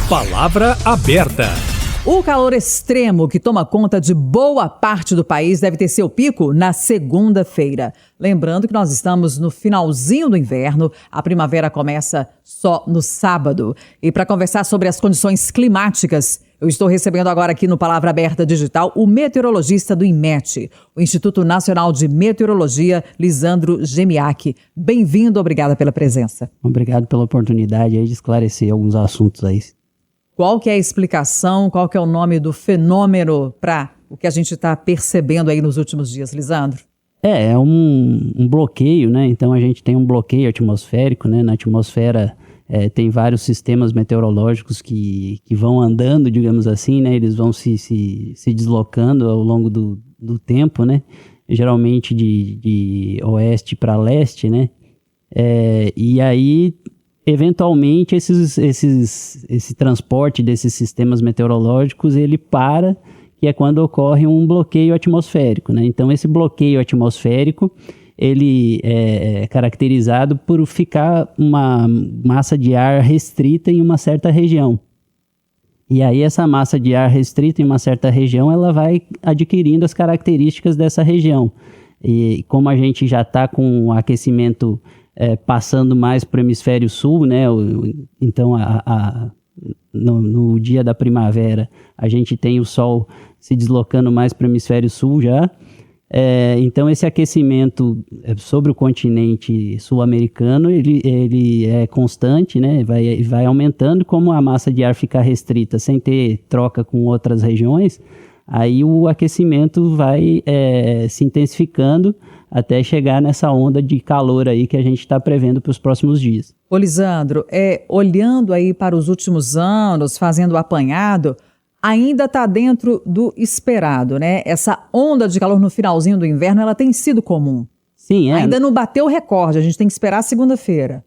Palavra aberta. O calor extremo que toma conta de boa parte do país deve ter seu pico na segunda-feira. Lembrando que nós estamos no finalzinho do inverno, a primavera começa só no sábado. E para conversar sobre as condições climáticas, eu estou recebendo agora aqui no Palavra Aberta Digital o meteorologista do INMET, o Instituto Nacional de Meteorologia, Lisandro Gemiach. Bem-vindo, obrigada pela presença. Obrigado pela oportunidade aí de esclarecer alguns assuntos aí. Qual que é a explicação, qual que é o nome do fenômeno para o que a gente está percebendo aí nos últimos dias, Lisandro? É um bloqueio, né? Então a gente tem um bloqueio atmosférico, né? Na atmosfera tem vários sistemas meteorológicos que vão andando, digamos assim, né? Eles vão se deslocando ao longo do tempo, né? Geralmente de oeste para leste, né? E aí, eventualmente, esse transporte desses sistemas meteorológicos, ele para, que é quando ocorre um bloqueio atmosférico, né? Então, esse bloqueio atmosférico, ele é caracterizado por ficar uma massa de ar restrita em uma certa região. E aí, essa massa de ar restrita em uma certa região, ela vai adquirindo as características dessa região. E como a gente já está com o aquecimento passando mais para o hemisfério sul, né? Então, no dia da primavera, a gente tem o sol se deslocando mais para o hemisfério sul já. Então, esse aquecimento sobre o continente sul-americano, ele é constante, né? Vai aumentando. Como a massa de ar fica restrita sem ter troca com outras regiões, aí o aquecimento vai se intensificando até chegar nessa onda de calor aí que a gente está prevendo para os próximos dias. Ô Lisandro, olhando aí para os últimos anos, fazendo o apanhado, ainda está dentro do esperado, né? Essa onda de calor no finalzinho do inverno, ela tem sido comum. Sim, ainda não bateu o recorde, a gente tem que esperar a segunda-feira.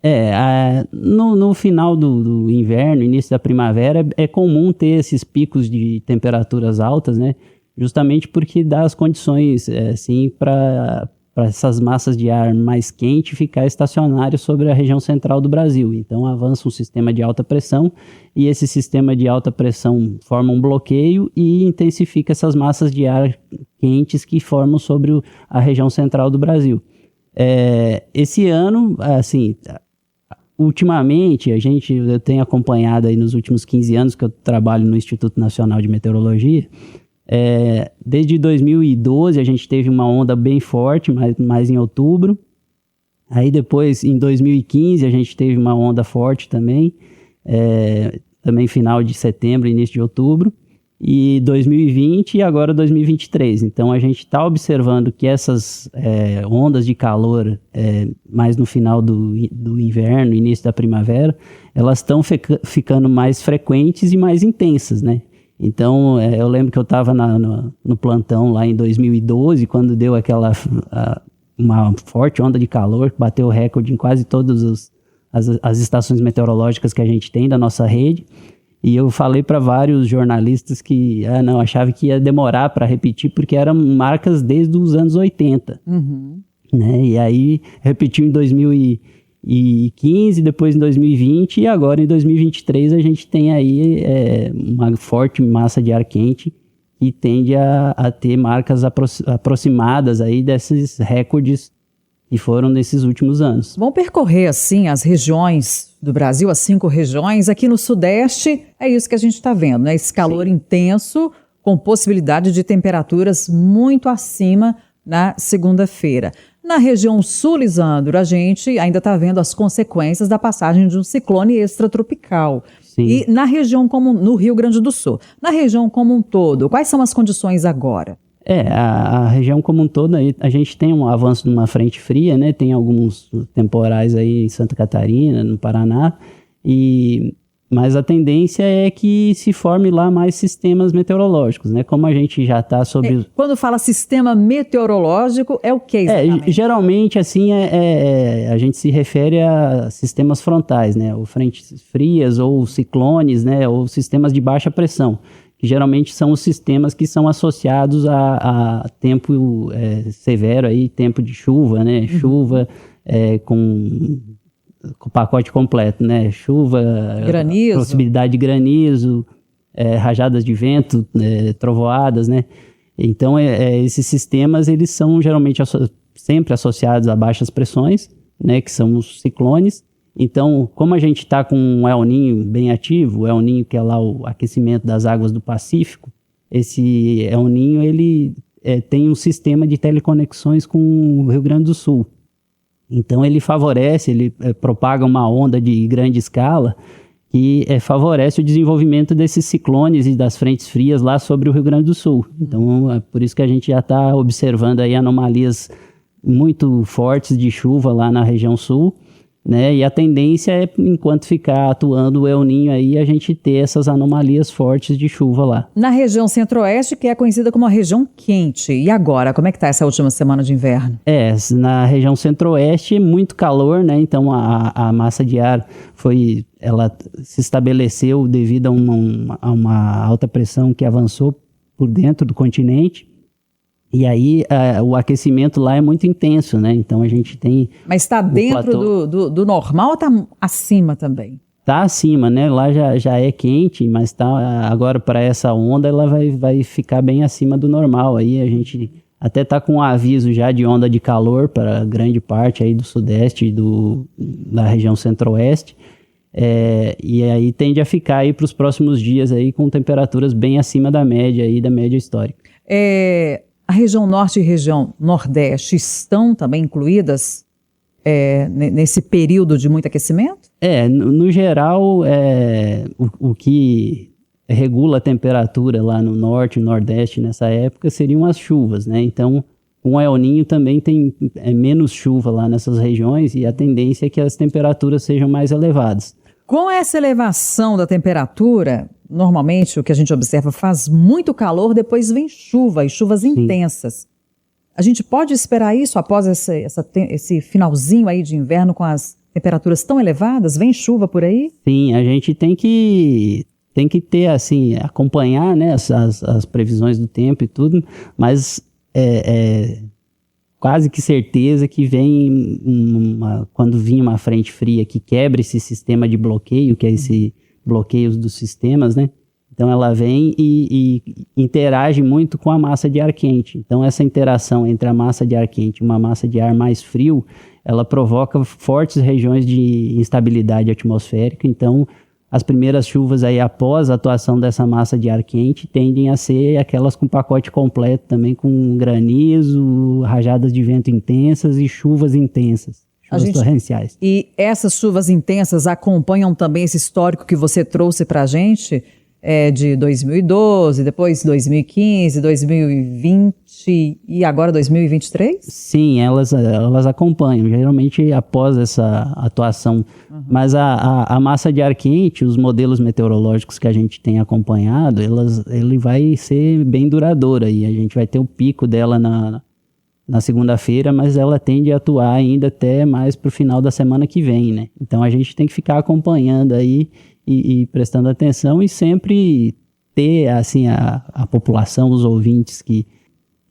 No final do inverno, início da primavera, é comum ter esses picos de temperaturas altas, né? Justamente porque dá as condições, assim, para essas massas de ar mais quente ficar estacionário sobre a região central do Brasil. Então avança um sistema de alta pressão e esse sistema de alta pressão forma um bloqueio e intensifica essas massas de ar quentes que formam sobre a região central do Brasil. Esse ano, assim, ultimamente, eu tenho acompanhado aí nos últimos 15 anos que eu trabalho no Instituto Nacional de Meteorologia. Desde 2012 a gente teve uma onda bem forte, mais em outubro. Aí depois, em 2015, a gente teve uma onda forte também, também final de setembro, início de outubro. E 2020 e agora 2023. Então a gente está observando que essas ondas de calor, mais no final do inverno, início da primavera, elas estão ficando mais frequentes e mais intensas, né? Então, eu lembro que eu estava no plantão lá em 2012, quando deu uma forte onda de calor, que bateu o recorde em quase todas as estações meteorológicas que a gente tem da nossa rede. E eu falei para vários jornalistas que achava que ia demorar para repetir, porque eram marcas desde os anos 80. Uhum. Né? E aí repetiu em 2015, depois em 2020 e agora em 2023 a gente tem aí uma forte massa de ar quente que tende a ter marcas aproximadas aí desses recordes que foram nesses últimos anos. Vamos percorrer assim as regiões do Brasil, as 5 regiões. Aqui no Sudeste é isso que a gente está vendo, né? Esse calor intenso com possibilidade de temperaturas muito acima na segunda-feira. Na região sul, Lisandro, a gente ainda está vendo as consequências da passagem de um ciclone extratropical. Sim. E na região no Rio Grande do Sul, na região como um todo, quais são as condições agora? A região como um todo, a gente tem um avanço de uma frente fria, né? Tem alguns temporais aí em Santa Catarina, no Paraná, mas a tendência é que se forme lá mais sistemas meteorológicos, né? Como a gente já está sobre... Quando fala sistema meteorológico, é o que exatamente? Geralmente, assim, a gente se refere a sistemas frontais, né? Ou frentes frias, ou ciclones, né? Ou sistemas de baixa pressão, que geralmente são os sistemas que são associados a tempo severo, aí, tempo de chuva, né? Chuva com com o pacote completo, né? Chuva, granizo, possibilidade de granizo, rajadas de vento, trovoadas, né? Então, esses sistemas, eles são geralmente sempre associados a baixas pressões, né? Que são os ciclones. Então, como a gente está com um El Niño bem ativo, o El Niño que é lá o aquecimento das águas do Pacífico, esse El Niño, ele tem um sistema de teleconexões com o Rio Grande do Sul. Então, ele favorece, ele propaga uma onda de grande escala que favorece o desenvolvimento desses ciclones e das frentes frias lá sobre o Rio Grande do Sul. Então, é por isso que a gente já está observando aí anomalias muito fortes de chuva lá na região sul, né? E a tendência é, enquanto ficar atuando o El Niño aí, a gente ter essas anomalias fortes de chuva lá. Na região centro-oeste, que é conhecida como a região quente. E agora, como é que está essa última semana de inverno? Na região centro-oeste, muito calor, né? Então a massa de ar ela se estabeleceu devido a uma alta pressão que avançou por dentro do continente. E aí o aquecimento lá é muito intenso, né? Então a gente tem... Mas está dentro do normal ou está acima também? Está acima, né? Lá já é quente, mas agora para essa onda ela vai ficar bem acima do normal. Aí a gente até está com um aviso já de onda de calor para grande parte aí do sudeste e da região centro-oeste. E aí tende a ficar aí para os próximos dias aí com temperaturas bem acima da média aí, da média histórica. A região norte e região nordeste estão também incluídas nesse período de muito aquecimento? No geral, o que regula a temperatura lá no norte e nordeste nessa época seriam as chuvas, né? Então, com o El Niño também tem menos chuva lá nessas regiões e a tendência é que as temperaturas sejam mais elevadas. Com essa elevação da temperatura, normalmente o que a gente observa faz muito calor, depois vem chuva e chuvas intensas. A gente pode esperar isso após esse finalzinho aí de inverno com as temperaturas tão elevadas? Vem chuva por aí? Sim, a gente tem que ter, assim, acompanhar, né, as previsões do tempo e tudo, mas quase que certeza que quando vir uma frente fria que quebra esse sistema de bloqueio, que é esse bloqueio dos sistemas, né? Então ela vem e interage muito com a massa de ar quente. Então essa interação entre a massa de ar quente e uma massa de ar mais frio, ela provoca fortes regiões de instabilidade atmosférica. Então as primeiras chuvas aí após a atuação dessa massa de ar quente tendem a ser aquelas com pacote completo também, com granizo, rajadas de vento intensas e chuvas intensas. Torrenciais. E essas chuvas intensas acompanham também esse histórico que você trouxe para a gente de 2012, depois 2015, 2020 e agora 2023? Sim, elas acompanham, geralmente após essa atuação. Mas a massa de ar quente, os modelos meteorológicos que a gente tem acompanhado, ele vai ser bem duradoura e a gente vai ter o pico dela na segunda-feira, mas ela tende a atuar ainda até mais para o final da semana que vem, né? Então a gente tem que ficar acompanhando aí e prestando atenção e sempre ter, assim, a população, os ouvintes que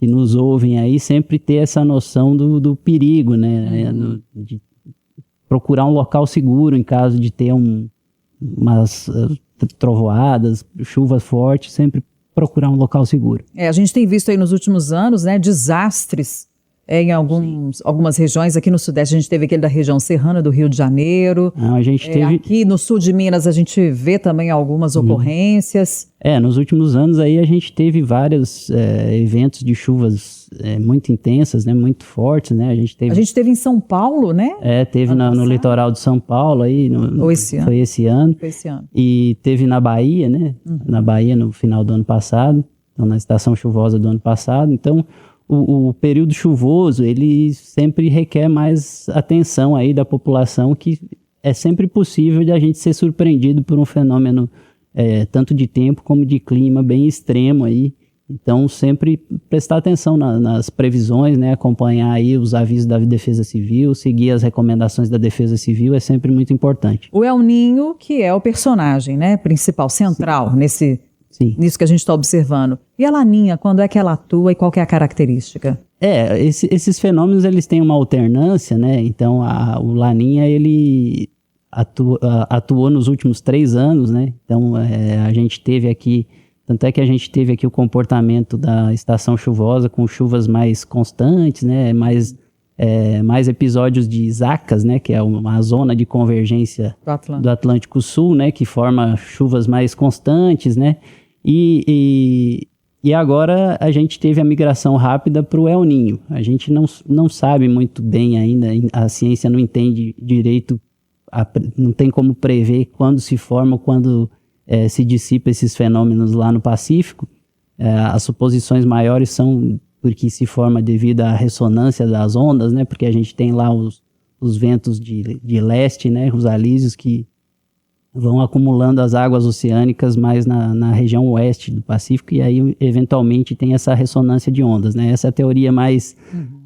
nos ouvem aí, sempre ter essa noção do perigo, né? De procurar um local seguro em caso de ter umas trovoadas, chuvas fortes, sempre procurar um local seguro. A gente tem visto aí nos últimos anos, né, desastres em algumas regiões. Aqui no Sudeste a gente teve aquele da região serrana do Rio de Janeiro. A gente teve... Aqui no sul de Minas a gente vê também algumas ocorrências. Nos últimos anos aí a gente teve vários eventos de chuvas muito intensas, né, muito fortes, né? A gente teve em São Paulo, né? Teve no litoral de São Paulo aí. Foi esse ano. E teve na Bahia, né? Na Bahia no final do ano passado, então na estação chuvosa do ano passado. Então o período chuvoso, ele sempre requer mais atenção aí da população, que é sempre possível de a gente ser surpreendido por um fenômeno tanto de tempo como de clima bem extremo aí. Então, sempre prestar atenção nas previsões, né? Acompanhar aí os avisos da Defesa Civil, seguir as recomendações da Defesa Civil é sempre muito importante. O El Niño, que é o personagem, né, principal, central, nisso que a gente está observando. E a Laninha, quando é que ela atua e qual que é a característica? Esses fenômenos eles têm uma alternância, né? Então o Laninha ele atuou nos últimos 3 anos, né? Então a gente teve aqui, tanto é que a gente teve aqui o comportamento da estação chuvosa com chuvas mais constantes, né? Mais episódios de zacas, né? Que é uma zona de convergência do Atlântico Sul, né? Que forma chuvas mais constantes, né? E agora a gente teve a migração rápida para o El Niño. A gente não sabe muito bem ainda, a ciência não entende direito, não tem como prever quando se forma, quando se dissipa esses fenômenos lá no Pacífico. As suposições maiores são porque se forma devido à ressonância das ondas, né? Porque a gente tem lá os ventos de leste, né? Os alísios que vão acumulando as águas oceânicas mais na região oeste do Pacífico, e aí eventualmente tem essa ressonância de ondas, né? Essa é a teoria mais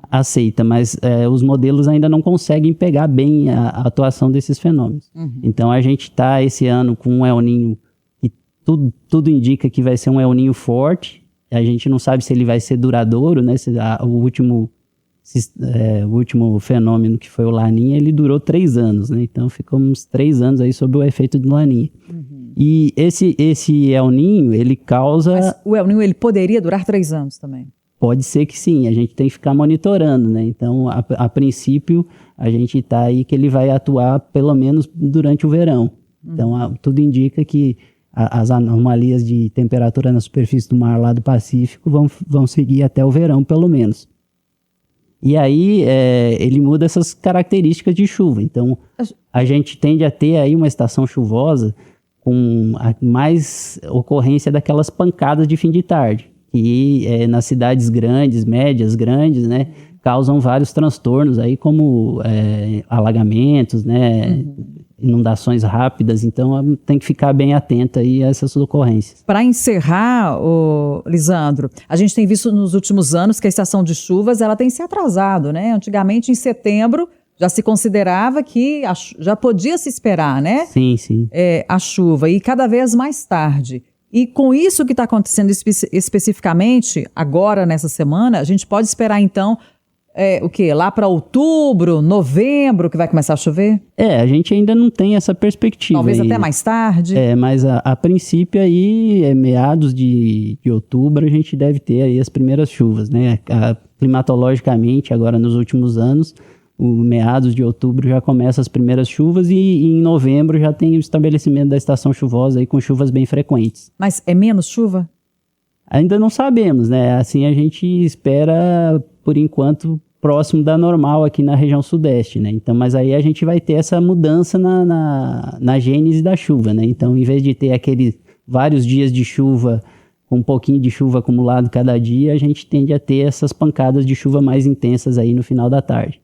aceita, mas os modelos ainda não conseguem pegar bem a atuação desses fenômenos. Então a gente está esse ano com um El Niño que tudo indica que vai ser um El Niño forte. A gente não sabe se ele vai ser duradouro, né? O último fenômeno, que foi o Laninha, ele durou 3 anos, né? Então ficamos 3 anos aí sob o efeito do Laninha. E esse El Niño, ele causa... Mas o El Niño, ele poderia durar 3 anos também? Pode ser que sim, a gente tem que ficar monitorando, né? Então, a princípio, a gente está aí que ele vai atuar pelo menos durante o verão. Então, tudo indica que as anomalias de temperatura na superfície do mar lá do Pacífico vão seguir até o verão, pelo menos. E aí, ele muda essas características de chuva. Então, a gente tende a ter aí uma estação chuvosa com mais ocorrência daquelas pancadas de fim de tarde, que nas cidades grandes, médias, grandes, né, causam vários transtornos aí, como alagamentos, né, inundações rápidas. Então tem que ficar bem atento aí a essas ocorrências. Para encerrar, Lisandro, a gente tem visto nos últimos anos que a estação de chuvas ela tem se atrasado, né? Antigamente, em setembro, já se considerava que já podia se esperar, né? Sim, sim. A chuva, e cada vez mais tarde. E com isso que está acontecendo especificamente agora, nessa semana, a gente pode esperar então o quê? Lá para outubro, novembro, que vai começar a chover? A gente ainda não tem essa perspectiva. Talvez até mais tarde. Mas a princípio aí, meados de outubro, a gente deve ter aí as primeiras chuvas, né? Climatologicamente, agora nos últimos anos, meados de outubro já começam as primeiras chuvas, e em novembro já tem o estabelecimento da estação chuvosa aí com chuvas bem frequentes. Mas é menos chuva? Ainda não sabemos, né? Assim a gente espera, por enquanto, próximo da normal aqui na região sudeste, né? Então, mas aí a gente vai ter essa mudança na gênese da chuva, né? Então, em vez de ter aqueles vários dias de chuva, com um pouquinho de chuva acumulado cada dia, a gente tende a ter essas pancadas de chuva mais intensas aí no final da tarde.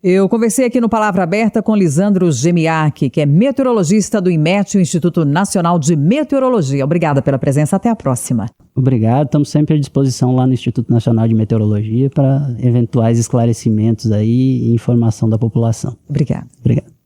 Eu conversei aqui no Palavra Aberta com Lisandro Gemiach, que é meteorologista do IMET, o Instituto Nacional de Meteorologia. Obrigada pela presença, até a próxima. Obrigado, estamos sempre à disposição lá no Instituto Nacional de Meteorologia para eventuais esclarecimentos aí e informação da população. Obrigada. Obrigado.